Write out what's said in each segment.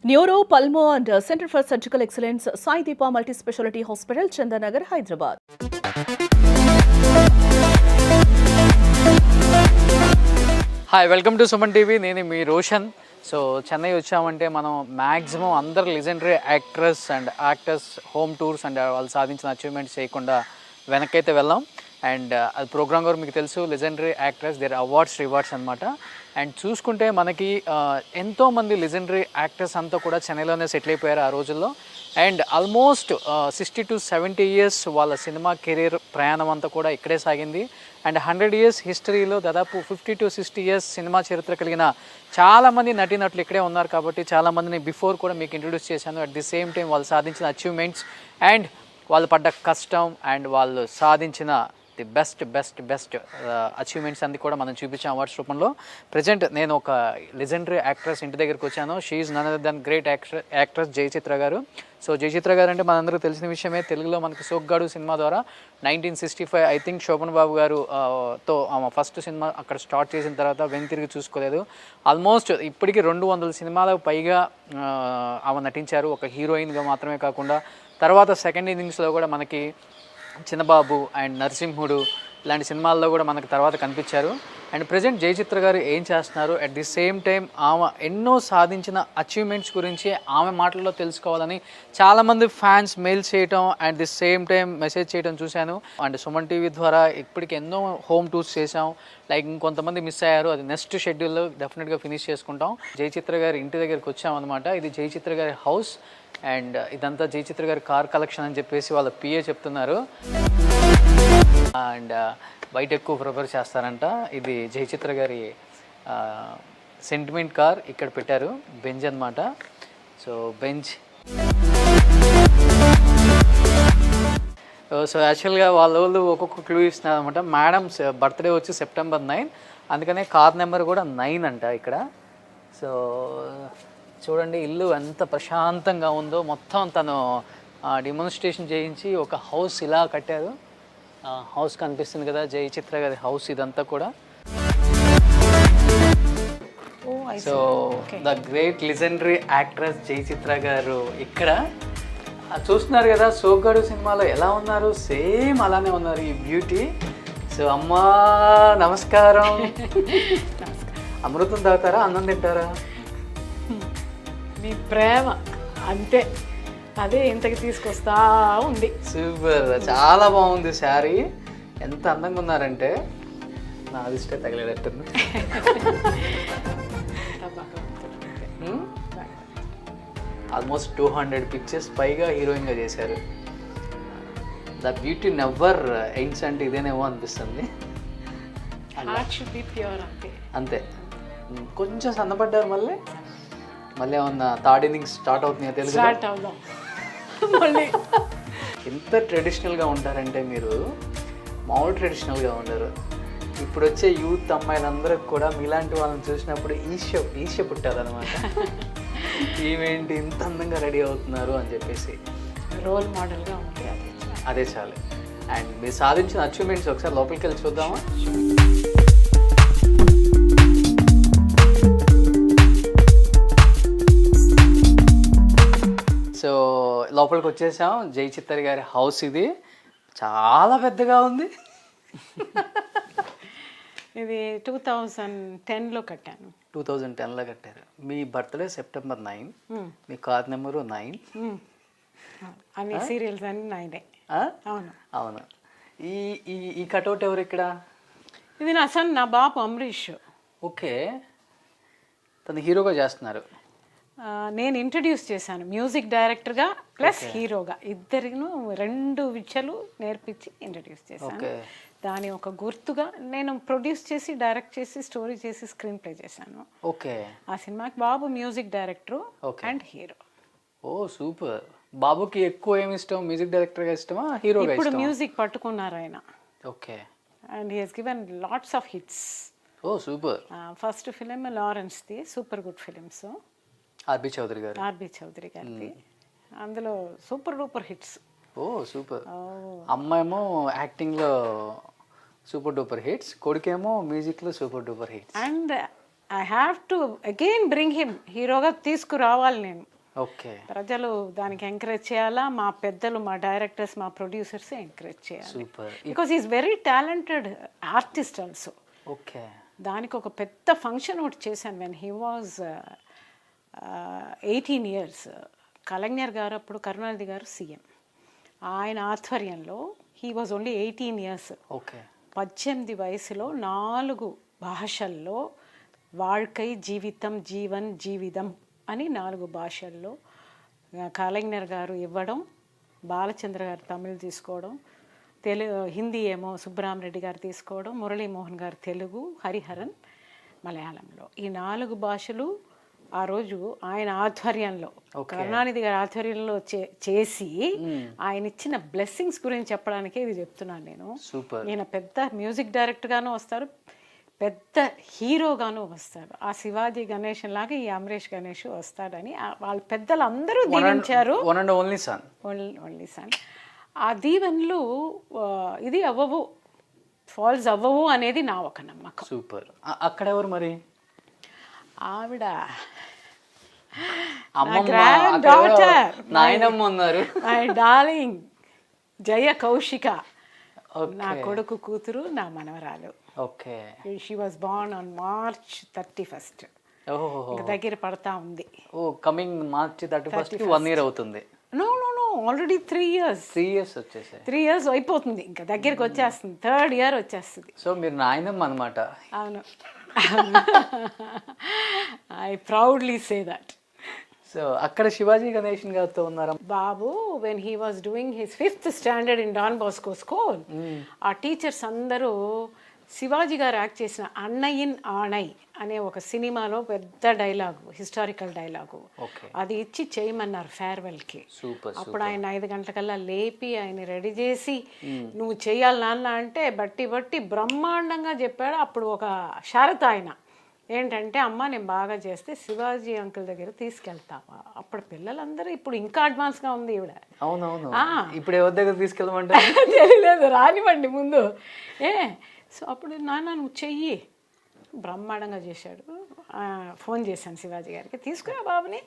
Neuro, Pulmo and Center for Surgical Excellence, Sai Deepa Multi-Speciality Hospital, Chandanagar, Hyderabad. Hi welcome to Suman TV. నేను మీ Roshan. So Chennai వచ్చామంటే మనం maximum అందరు legendary actress and actors home tours and వాళ్ళు సాధించిన achievements చేయకుండా వెనక్కైతే వెళ్ళాం. And అది programme కూడా మీకు తెలుసు, లెజెండరీ యాక్ట్రెస్ దేర్ రివార్డ్స్ అనమాట. అండ్ చూసుకుంటే మనకి ఎంతోమంది లెజెండరీ యాక్టర్స్ అంతా కూడా చెన్నైలోనే సెటిల్ అయిపోయారు ఆ రోజుల్లో. అండ్ ఆల్మోస్ట్ 60 to 70 years వాళ్ళ సినిమా కెరీర్ ప్రయాణం అంతా కూడా ఇక్కడే సాగింది. అండ్ 100 years హిస్టరీలో దాదాపు 50 to 60 years సినిమా చరిత్ర కలిగిన చాలామంది నటీనటులు ఇక్కడే ఉన్నారు. కాబట్టి చాలామందిని బిఫోర్ కూడా మీకు ఇంట్రొడ్యూస్ చేశాను. అట్ ది సేమ్ టైం వాళ్ళు సాధించిన అచీవ్మెంట్స్ అండ్ వాళ్ళు పడ్డ కష్టం అండ్ వాళ్ళు సాధించిన ది బెస్ట్ అచీవ్మెంట్స్ అన్ని కూడా మనం చూపించాం అవార్డ్స్ రూపంలో. ప్రజెంట్ నేను ఒక లెజెండరీ యాక్ట్రెస్ ఇంటి దగ్గరికి వచ్చాను. She is none other than great actress Jayachitra garu. So Jayachitra గారు అంటే మనందరికీ తెలిసిన విషయమే. తెలుగులో మనకి సోగ్గాడు సినిమా ద్వారా 1965 ఐ థింక్ శోభన్ బాబు గారు తో ఆమె ఫస్ట్ సినిమా అక్కడ స్టార్ట్ చేసిన తర్వాత వెనుతిరిగి చూసుకోలేదు. ఆల్మోస్ట్ ఇప్పటికీ 200 సినిమాలకు పైగా ఆమె నటించారు, ఒక హీరోయిన్గా మాత్రమే కాకుండా. తర్వాత సెకండ్ ఇన్నింగ్స్లో కూడా మనకి చిన్నబాబు అండ్ నరసింహుడు ఇలాంటి సినిమాల్లో కూడా మనకు తర్వాత కనిపించారు. అండ్ ప్రజెంట్ జయచిత్ర గారు ఏం చేస్తున్నారు, అట్ ది సేమ్ టైం ఆమె ఎన్నో సాధించిన అచీవ్మెంట్స్ గురించి ఆమె మాటల్లో తెలుసుకోవాలని చాలామంది ఫ్యాన్స్ మెయిల్ చేయటం and the same time message చేయడం చూశాను. అండ్ సుమన్ టీవీ ద్వారా ఇప్పటికి ఎన్నో హోమ్ టూర్స్ చేసాం. లైక్ ఇంకొంతమంది మిస్ అయ్యారు, అది నెక్స్ట్ షెడ్యూల్లో డెఫినెట్గా ఫినిష్ చేసుకుంటాం. జయచిత్ర గారి ఇంటి దగ్గరికి వచ్చామన్నమాట. ఇది జయచిత్ర గారి హౌస్ అండ్ ఇదంతా జయచిత్ర గారి కార్ కలెక్షన్ అని చెప్పేసి వాళ్ళ పిఏ చెప్తున్నారు. అండ్ బయట ఎక్కువ ప్రిఫర్ చేస్తారంట. ఇది జయచిత్ర గారి సెంటిమెంట్ కార్ ఇక్కడ పెట్టారు, బెంజ్ అనమాట. So Benz. సో యాక్చువల్గా వాళ్ళు ఒక్కొక్క క్లూ ఇస్తున్నారు అనమాట. మేడం బర్త్డే వచ్చి September 9, అందుకనే కార్ నెంబర్ కూడా 9 అంట ఇక్కడ. సో చూడండి ఇల్లు ఎంత ప్రశాంతంగా ఉందో. మొత్తం తను డెమోన్స్ట్రేషన్ చేయించి ఒక హౌస్ ఇలా కట్టారు. హౌస్ కనిపిస్తుంది కదా, జయచిత్ర గారి హౌస్ ఇదంతా కూడా. So the great legendary actress Jayachitra గారు ఇక్కడ చూస్తున్నారు కదా. సోగ్గాడు సినిమాలో ఎలా ఉన్నారు, సేమ్ అలానే ఉన్నారు ఈ బ్యూటీ. సో అమ్మా నమస్కారం. అమృతం తాగుతారా, అన్నం తింటారా? నీ ప్రేమ అంతే, అదే ఇంతకి తీసుకొస్తా ఉంది. సూపర్, చాలా బాగుంది శారీ. ఎంత అందంగా ఉన్నారంటే నా అదిష్టే తగిలేటట్టుంది. ఆల్మోస్ట్ 200 pictures పైగా హీరోయిన్గా చేశారు. ద బ్యూటీ నెవర్ ఎండ్స్ అంటే ఇదేనేమో అనిపిస్తుంది. అంతే. కొంచెం సన్నపడ్డారు, మళ్ళీ ఏమన్నా థర్డ్ ఇన్నింగ్స్ స్టార్ట్ అవుతున్నాయో తెలుసు. మళ్ళీ ఎంత ట్రెడిషనల్గా ఉంటారంటే మీరు మామూలు ట్రెడిషనల్గా ఉండరు. ఇప్పుడు వచ్చే యూత్ అమ్మాయిలందరికి కూడా మీలాంటి వాళ్ళని చూసినప్పుడు ఈర్ష్య పుట్టారనమాట. ఈవేంటి ఇంత అందంగా రెడీ అవుతున్నారు అని చెప్పేసి. రోల్ మోడల్గా ఉంది, అదే చాలు. అండ్ మీరు సాధించిన అచీవ్మెంట్స్ ఒకసారి లోపలికి వెళ్ళి చూద్దామా? సో లోపలికి వచ్చేసాం. జయచిత్ర గారి హౌస్ ఇది. చాలా పెద్దగా ఉంది. ఇది 2010లో కట్టాను. 2010లో కట్టారు. మీ బర్త్డే September 9, మీ కార్ నెంబరు 9. అన్ని సీరియల్స్ అన్ని 9. అవును అవును. ఈ ఈ కటౌట్ ఎవరు ఇక్కడ? ఇది నా సన్, నా బాబు అమరీష్. ఓకే, తను హీరోగా చేస్తున్నారు. నేను ఇంట్రడ్యూస్ చేశాను మ్యూజిక్ డైరెక్టర్గా ప్లస్ హీరోగా, ఇద్దరిను 2 విద్యలు నేర్పించి ఇంట్రడ్యూస్ చేశాను. దాని ఒక గుర్తుగా నేను ప్రొడ్యూస్ చేసి, డైరెక్ట్ చేసి, స్టోరీ చేసి, స్క్రీన్ ప్లే చేశాను. ఓకే. ఆ సినిమాకి Babu music director and hero. Oh super. బాబుకి ఎక్కువ ఏమి ఇష్టం, మ్యూజిక్ డైరెక్టర్గా ఇష్టమా, హీరోగా? ఇప్పుడు మ్యూజిక్ పట్టుకున్నారు ఆయన. Okay. And he has given lots of hits. Oh super. First film లారెన్స్ది, super good films. R B Chowdary గారిది. అందులో super duper hits. Oh super. అమ్మాయేమో యాక్టింగ్లో సూపర్ డూపర్ హిట్స్, కొడుకేమో మ్యూజిక్లో super duper hits. And I have to again bring him హీరోగా తీసుకురావాలి నేను. ఓకే ప్రజలు దానికి ఎంకరేజ్ చేయాలా, మా పెద్దలు, మా డైరెక్టర్స్, మా ప్రొడ్యూసర్స్ ఎంకరేజ్ చేయాలి. Super. Because is very talented artist also. Okay. దానికి ఒక పెద్ద ఫంక్షన్ ఒకటి చేశాను when he was 18 years. Collector గారు అప్పుడు కరుణానిధి గారు సీఎం, ఆయన ఆధ్వర్యంలో he was only 18 years. Okay. 18 వయసులో 4 భాషల్లో வாழ்க்கை జీవితం జీవన్ జీవితం అని 4 భాషల్లో కలెక్టర్ గారు ఇవ్వడం, బాలచంద్ర గారు తమిళ్ తీసుకోవడం, హిందీ ఏమో సుబ్బరామరెడ్డి గారు తీసుకోవడం, మురళీమోహన్ గారు తెలుగు, హరిహరన్ మలయాళంలో. ఈ 4 భాషలు ఆ రోజు ఆయన ఆధ్వర్యంలో, కరుణానిధి గారి ఆధ్వర్యంలో చేసి ఆయన ఇచ్చిన బ్లెస్సింగ్స్ గురించి చెప్పడానికే ఇది చెప్తున్నాను నేను. ఈయన పెద్ద మ్యూజిక్ డైరెక్టర్గాను వస్తారు, పెద్ద హీరోగాను వస్తాడు. ఆ శివాజీ గణేషన్ లాగా ఈ అమరేష్ గణేష్ వస్తాడని వాళ్ళ పెద్దలు అందరూ దీవించారు. Only sun. ఆ దీవెనలు ఇది అవ్వవు, ఫాల్స్ అవ్వవు అనేది నా ఒక నమ్మకం. సూపర్. అక్కడ ఎవరు మరి? ఆవిడ గ్రాండ్ డాటర్, నాయనమ్మ ఉన్నారు, మై డార్లింగ్ జయ కౌశిక, నా కొడుకు కూతురు, నా మనవరాలు. Okay. She was born on March 31st. దగ్గర పడతా ఉంది. Oh, coming March 31st 1 year అవుతుంది. No already 3 years. 3 years వచ్చేసాయి. 3 years అయిపోతుంది, ఇంకా దగ్గరికి వచ్చేస్తుంది, 3rd year వచ్చేస్తుంది. సో మీరు నాయనమ్మ అనమాట. అవును, I proudly say that. So అక్కడ శివాజీ గణేషన్ గారితో ఉన్నారా బాబు? When he was doing his 5th standard in Don Bosco school, ఆ టీచర్స్ అందరూ శివాజీ గారు యాక్ట్ చేసిన అన్నయిన్ ఆణై అనే ఒక సినిమాలో పెద్ద డైలాగు, హిస్టారికల్ డైలాగు, అది ఇచ్చి చేయమన్నారు ఫేర్వెల్కి. అప్పుడు ఆయన 5 గంటలకల్లా లేపి ఆయన రెడీ చేసి నువ్వు చెయ్యాలి నాన్న అంటే బట్టి బ్రహ్మాండంగా చెప్పాడు. అప్పుడు ఒక షరత్ ఆయన ఏంటంటే, అమ్మ నేను బాగా చేస్తే శివాజీ అంకుల్ దగ్గర తీసుకెళ్తావా? అప్పుడు పిల్లలందరూ, ఇప్పుడు ఇంకా అడ్వాన్స్గా ఉంది ఈవిడ. అవునవును. ఇప్పుడు ఎవరి దగ్గర తీసుకెళ్ళమంటే తెలియలేదు, రానివ్వండి ముందు. సో అప్పుడు నాన్న నువ్వు చెయ్యి, బ్రహ్మాండంగా చేశాడు. ఫోన్ చేశాను శివాజీ గారికి, తీసుకురా బాబుని.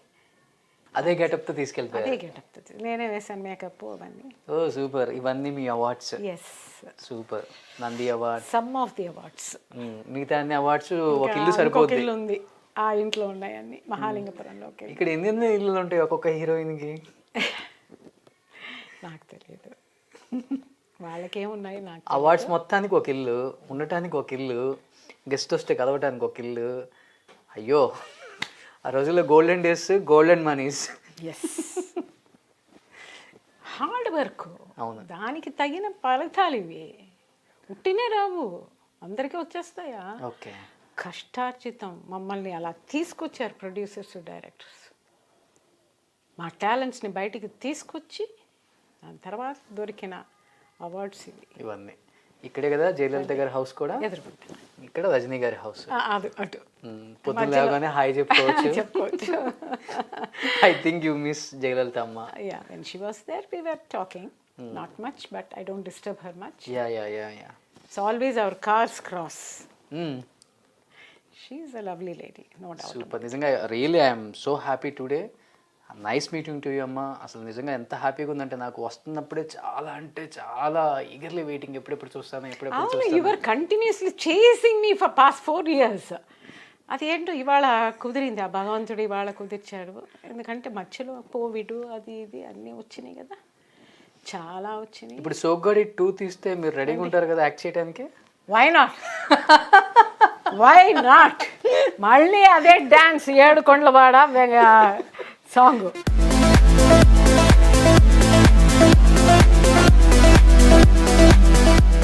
అదే గెటప్తో తీసుకెళ్తాను. అదే గెటప్తో నేనే వేశాను మేకప్ అవన్నీ. Oh super. ఇవన్నీ మీ awards? Yes. Super. Nandi award, some of the awards. మిగతా అన్ని అవార్డ్స్ ఒక ఇల్లు సరిపోతుంది. ఇల్లు ఉంది, ఆ ఇంట్లో ఉన్నాయి అన్ని, మహాలింగపురంలో. ఇక్కడ ఎన్ని ఇల్లులు ఉంటాయి ఒక్కొక్క హీరోయిన్కి? నాకు తెలియదు, వాళ్ళకేమున్నాయి నాకు. అవార్డ్స్ మొత్తానికి ఒక ఇల్లు, ఉండటానికి ఒక ఇల్లు, గెస్ట్ వస్తే కలవటానికి ఒక ఇల్లు. అయ్యో, ఆ రోజుల్లో golden days, golden moneys. Yes, hard work. అవును, దానికి తగిన ఫలితాలు ఇవి. ఉట్టినే రావు, అందరికీ వచ్చేస్తాయా? ఓకే. కష్టార్జితం. మమ్మల్ని అలా తీసుకొచ్చారు ప్రొడ్యూసర్స్, డైరెక్టర్స్, మా టాలెంట్స్ని బయటికి తీసుకొచ్చి దాని తర్వాత దొరికిన అవార్డ్స్ ఇవి. ఇవన్నీ ఇక్కడే కదా. జయలలిత గారి హౌస్ కూడా ఎదురుకుంటా, ఇక్కడ రజనీ గారి హౌస్. అది అటు పొద్దున లేవగానే హాయ్ చెప్పుకోవచ్చు. చెప్పుకోవచ్చు. I think you miss Jayalalitha అమ్మ. Yeah, when she was there we were talking, not much, but I don't disturb her much. Yeah. So always our cars cross. She is a lovely lady, no doubt. Super. నిజంగా really I'm so happy today. Nice meeting to you అమ్మ. అసలు నిజంగా ఎంత హ్యాపీగా ఉందంటే, నాకు వస్తున్నప్పుడే చాలా అంటే చాలా ఈగర్లీ వెయిటింగ్, ఎప్పుడెప్పుడు చూస్తాను ఎప్పుడెప్పుడు చూస్తాను. You were continuously chasing me for past 4 years. అది ఏంటో ఇవాళ కుదిరింది, ఆ భగవంతుడు ఇవాళ కుదిర్చాడు. ఎందుకంటే మధ్యలో కోవిడ్ అది ఇది అన్నీ వచ్చినాయి కదా, చాలా వచ్చినాయి. ఇప్పుడు సోగ్గాడి 2 తీస్తే మీరు రెడీగా ఉంటారు కదా యాక్ట్ చేయడానికి? వై నాట్ మళ్ళీ అదే డాన్స్, 7 కొండలవాడ సాంగ్.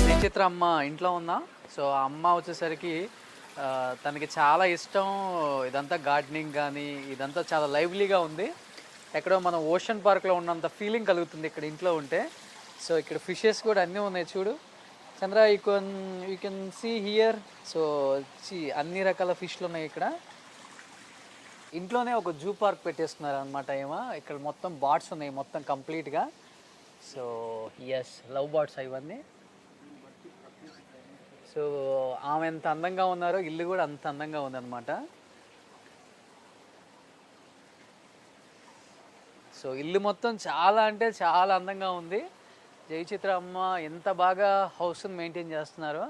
నేను చిత్ర అమ్మ ఇంట్లో ఉన్నా. సో ఆ అమ్మ వచ్చేసరికి తనకి చాలా ఇష్టం ఇదంతా, గార్డెనింగ్ కానీ ఇదంతా చాలా లైవ్లీగా ఉంది. ఎక్కడో మనం ఓషన్ పార్క్లో ఉన్నంత ఫీలింగ్ కలుగుతుంది ఇక్కడ ఇంట్లో ఉంటే. సో ఇక్కడ ఫిషెస్ కూడా అన్నీ ఉన్నాయి చూడు Chandra, you can see here. So అన్ని రకాల ఫిష్లు ఉన్నాయి ఇక్కడ. ఇంట్లోనే ఒక జూ పార్క్ పెట్టేస్తున్నారు అనమాట ఏమో. ఇక్కడ మొత్తం బార్డ్స్ ఉన్నాయి మొత్తం కంప్లీట్గా. సో ఎస్, లవ్ బార్డ్స్ ఇవన్నీ. సో ఆమె ఎంత అందంగా ఉన్నారో ఇల్లు కూడా అంత అందంగా ఉందన్నమాట. సో ఇల్లు మొత్తం చాలా అంటే చాలా అందంగా ఉంది. జయచిత్ర అమ్మ ఎంత బాగా హౌస్ని మెయింటైన్ చేస్తున్నారో.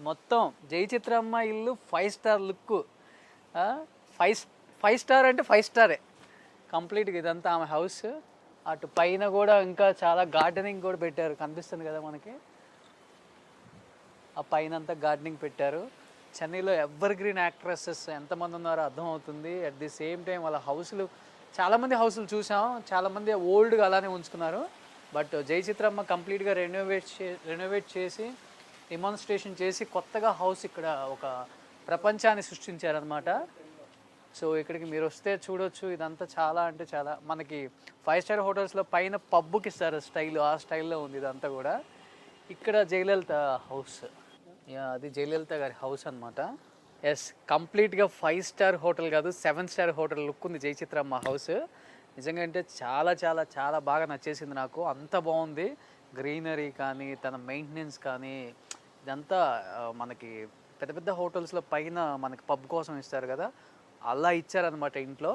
మొత్తం జయచిత్ర అమ్మ ఇల్లు 5 స్టార్ లుక్. 5 స్టార్ అంటే 5 స్టారే కంప్లీట్గా ఇదంతా ఆమె హౌస్. అటు పైన కూడా ఇంకా చాలా గార్డెనింగ్ కూడా పెట్టారు, కనిపిస్తుంది కదా మనకి. ఆ పైన అంతా గార్డెనింగ్ పెట్టారు. చెన్నైలో ఎవర్ గ్రీన్ యాక్ట్రెసెస్ ఎంతమంది ఉన్నారో అర్థమవుతుంది. అట్ ది సేమ్ టైం వాళ్ళ హౌస్లు, చాలామంది హౌస్లు చూసాం, చాలామంది ఓల్డ్గా అలానే ఉంచుకున్నారు. బట్ జయచిత్రమ్మ కంప్లీట్గా రెనోవేట్ చేసి డెమాన్స్ట్రేషన్ చేసి కొత్తగా హౌస్ ఇక్కడ ఒక ప్రపంచాన్ని సృష్టించారనమాట. సో ఇక్కడికి మీరు వస్తే చూడొచ్చు. ఇదంతా చాలా అంటే చాలా మనకి 5 స్టార్ హోటల్స్లో పైన పబ్బుకి ఇస్తారు స్టైల్, ఆ స్టైల్లో ఉంది ఇదంతా కూడా. ఇక్కడ జయలలిత హౌస్, అది జయలలిత గారి హౌస్ అనమాట. ఎస్, కంప్లీట్గా 5 స్టార్ హోటల్ కాదు 7 స్టార్ హోటల్ లుక్ ఉంది జయచిత్రమ్మ హౌస్. నిజంగా అంటే చాలా చాలా చాలా బాగా నచ్చేసింది నాకు. అంత బాగుంది, గ్రీనరీ కానీ తన మెయింటెనెన్స్ కానీ ఇదంతా మనకి పెద్ద పెద్ద హోటల్స్లో పైన మనకి పబ్ కోసం ఇస్తారు కదా, అలా ఇచ్చారనమాట ఇంట్లో.